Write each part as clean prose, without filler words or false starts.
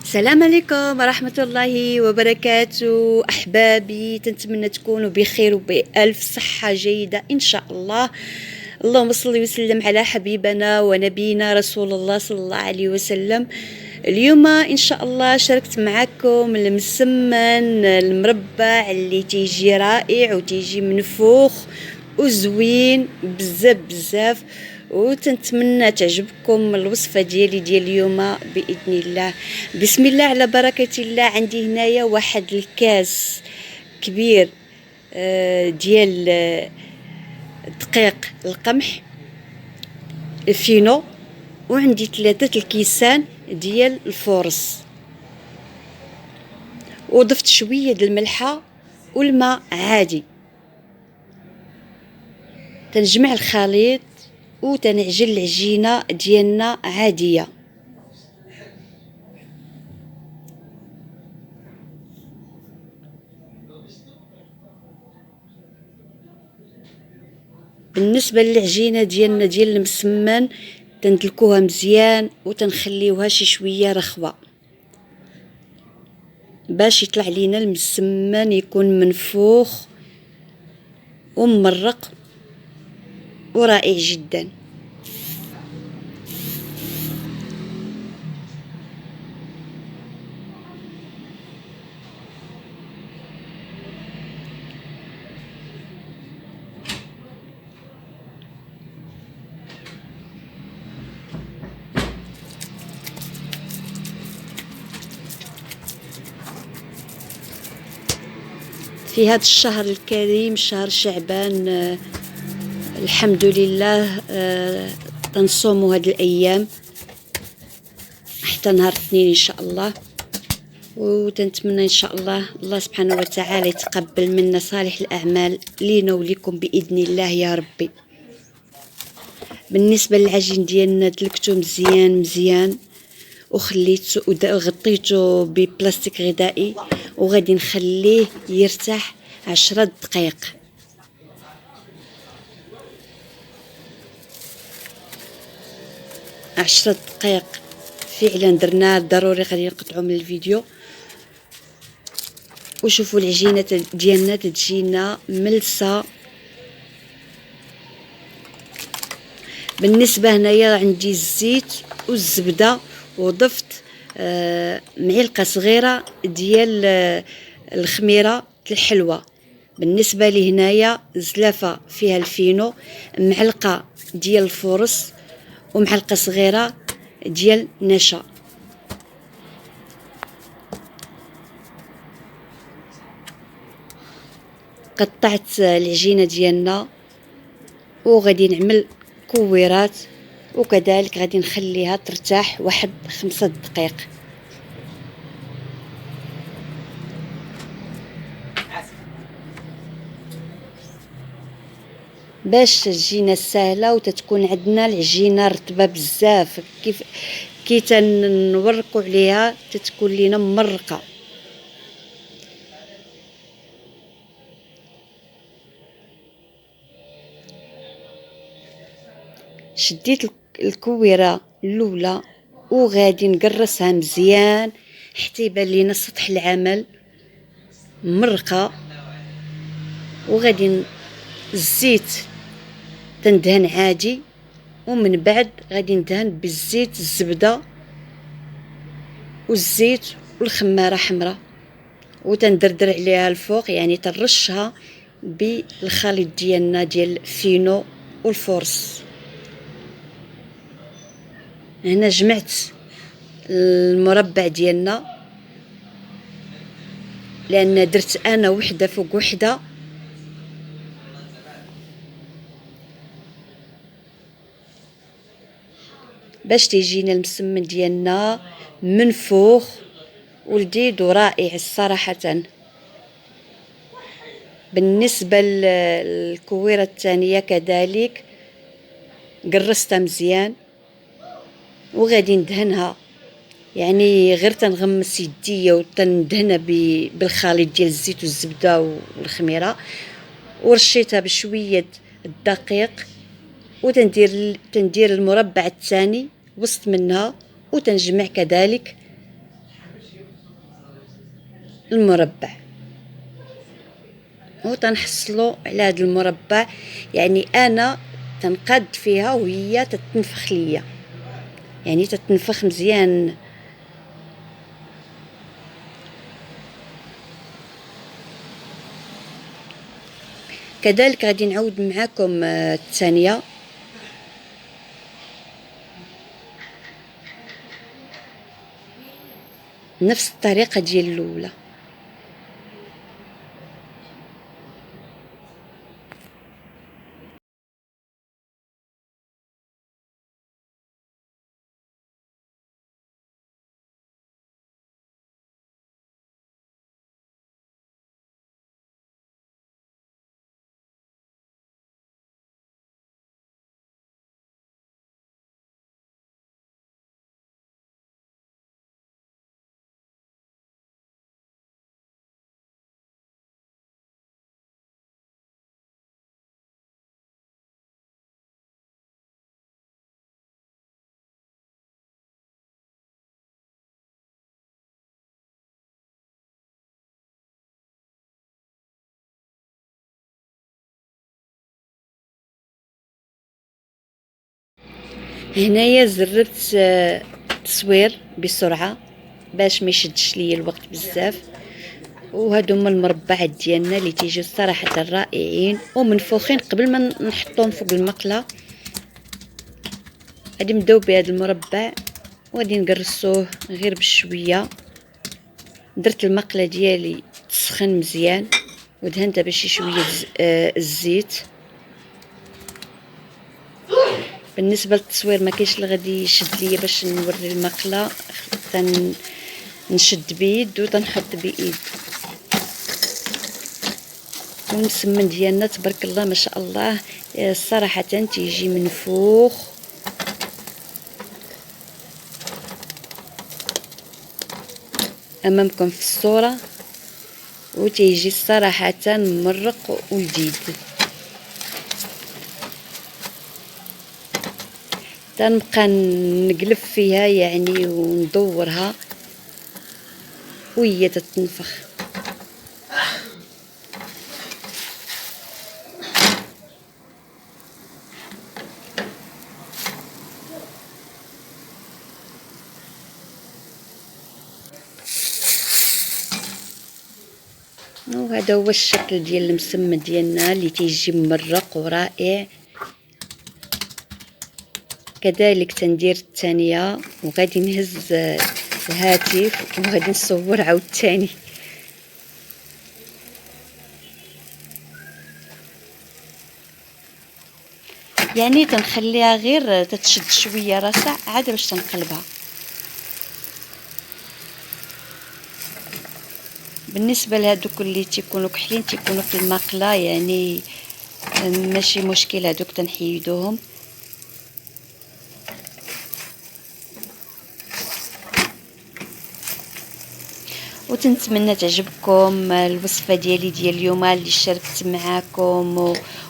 السلام عليكم ورحمة الله وبركاته أحبابي، تنتمنى تكونوا بخير وبألف صحة جيدة إن شاء الله. اللهم صل وسلم على حبيبنا ونبينا رسول الله صلى الله عليه وسلم. اليوم إن شاء الله شاركت معكم المسمن المربع اللي تيجي رائع وتيجي منفوخ وزوين بزاف بزاف، وتنتمنى تعجبكم الوصفه ديال اليوم باذن الله. بسم الله على بركه الله. عندي هنايا واحد الكاس كبير ديال دقيق القمح الفينو، وعندي 3 الكيسان ديال الفورص، وضفت شويه د الملحه والماء عادي. تنجمع الخليط وتنعجن العجينه ديالنا عاديه. بالنسبه للعجينه ديالنا ديال المسمن تندلكوها مزيان وتنخليوها شي شويه رخوه باش يطلع لينا المسمن يكون منفوخ وممرق ورائع جدا. في هذا الشهر الكريم شهر شعبان، الحمد لله تنصوموا هذه الأيام حتى نهار الاثنين إن شاء الله، وتنتمنى إن شاء الله سبحانه وتعالى يتقبل منا صالح الأعمال لينا وليكم بإذن الله يا ربي. بالنسبة للعجين ديالنا دلكتو مزيان وخليته وغطيته ببلاستيك غذائي، وغادي نخليه يرتاح 10 دقائق. فعلا درنا ضروري غادي نقطعوا من الفيديو. وشوفوا العجينه ديالنا تجينا ملسه. بالنسبه هنايا عندي الزيت والزبده، وضفت معلقه صغيره ديال الخميره الحلوه. بالنسبه لي هنايا زلافه فيها الفينو، معلقه ديال الفورص، ومعلقه صغيره ديال نشا. قطعت العجينه ديالنا وغادي نعمل كويرات، وكذلك غادي نخليها ترتاح واحد 5 دقائق باش تجينا سهله وتتكون عندنا العجينه رطبه بزاف. كي تنورقوا عليها تتكون لينا مرقه. شديت الكويره الاولى وغادي نقرصها مزيان حتى يبان لينا سطح العمل مرقه. وغادي الزيت تندهن عادي، ومن بعد غادي ندهن بالزيت الزبده والزيت والخماره حمراء، وتندردر عليها الفوق، يعني تنرشها بالخليط ديالنا ديال الفينو والفورص. هنا جمعت المربع ديالنا لان درت انا وحده فوق وحده، باش تيجينا المسمن ديالنا منفوخ ولذيذ ورائع صراحه. بالنسبه للكويره الثانيه كذلك قرصتها مزيان وغادي ندهنها، يعني غير تنغمس يديا وتندهنها بالخليط ديال الزيت والزبده والخميره، ورشيتها بشويه الدقيق، وتندير المربع الثاني وسط منها، وتنجمع كذلك المربع، وتنحصلو على هذا المربع. يعني انا تنقاد فيها وهي تتنفخ ليا، يعني تتنفخ مزيان. كذلك غادي نعاود معاكم الثانيه. نفس الطريقه ديال الاولى. هنايا زربت التصوير بسرعه باش ما يشدش ليا الوقت بزاف. وهادو هما المربعات ديالنا اللي تيجيو صراحه رائعين ومنفوخين قبل ما نحطوهم فوق المقله. غادي نبداو بهذا المربع وغادي نقرصوه غير بشويه. درت المقله ديالي تسخن مزيان ودهنتها بشي شويه الزيت. بالنسبه للتصوير ما كاينش اللي غادي يشد ليا باش نوري المقله، نشد بيد وتنحط بايد. والمسمن ديالنا تبارك الله ما شاء الله صراحه تيجي منفوخ. امامكم في الصوره وتيجي صراحه مرق ولذيذ. تنبقى نقلب فيها يعني وندورها وهي تتنفخ. وهذا هو الشكل ديال المسمن ديالنا اللي تيجي ممرق ورائع. كذلك تندير الثانيه وغادي نهز الهاتف وغادي نصور عاوتاني. يعني تنخليها غير تتشد شويه راسها عاد باش تنقلبها. بالنسبه لهذوك اللي تيكونوا كحلين تيكونوا في المقله يعني ماشي مشكل، هذوك تنحيدوهم. وتنتمنى تعجبكم الوصفه ديالي ديال اليوم اللي شاركت معاكم،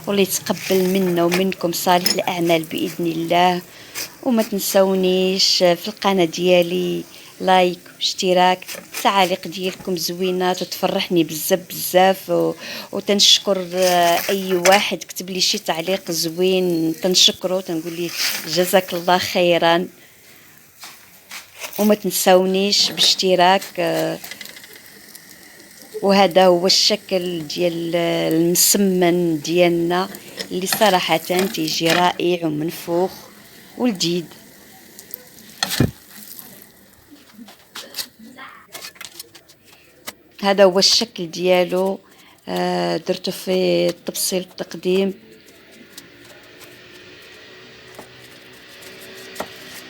واللي يتقبل منا ومنكم صالح الاعمال باذن الله. وما تنسونيش في القناه ديالي لايك واشتراك. التعاليق ديالكم زوينات وتفرحني بزاف بزاف. وتنشكر اي واحد كتب لي شي تعليق زوين تنشكره تنقول ليه جزاك الله خيرا. وما تنسونيش باشتراك. وهذا هو الشكل ديال المسمن ديالنا اللي صراحه تيجي رائع ومنفوخ ولذيذ. هذا هو الشكل ديالو. درته في التبصيل التقديم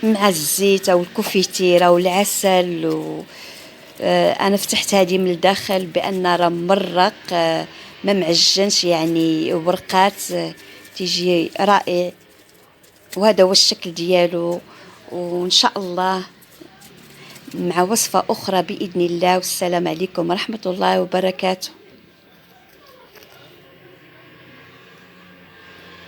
مع الزيت او الكوفيتير او العسل. انا فتحت هذه من الداخل بان راه مرق ما معجنش يعني ورقات تيجي رائع. وهذا هو الشكل ديالو. وان شاء الله مع وصفة أخرى بإذن الله. والسلام عليكم ورحمة الله وبركاته.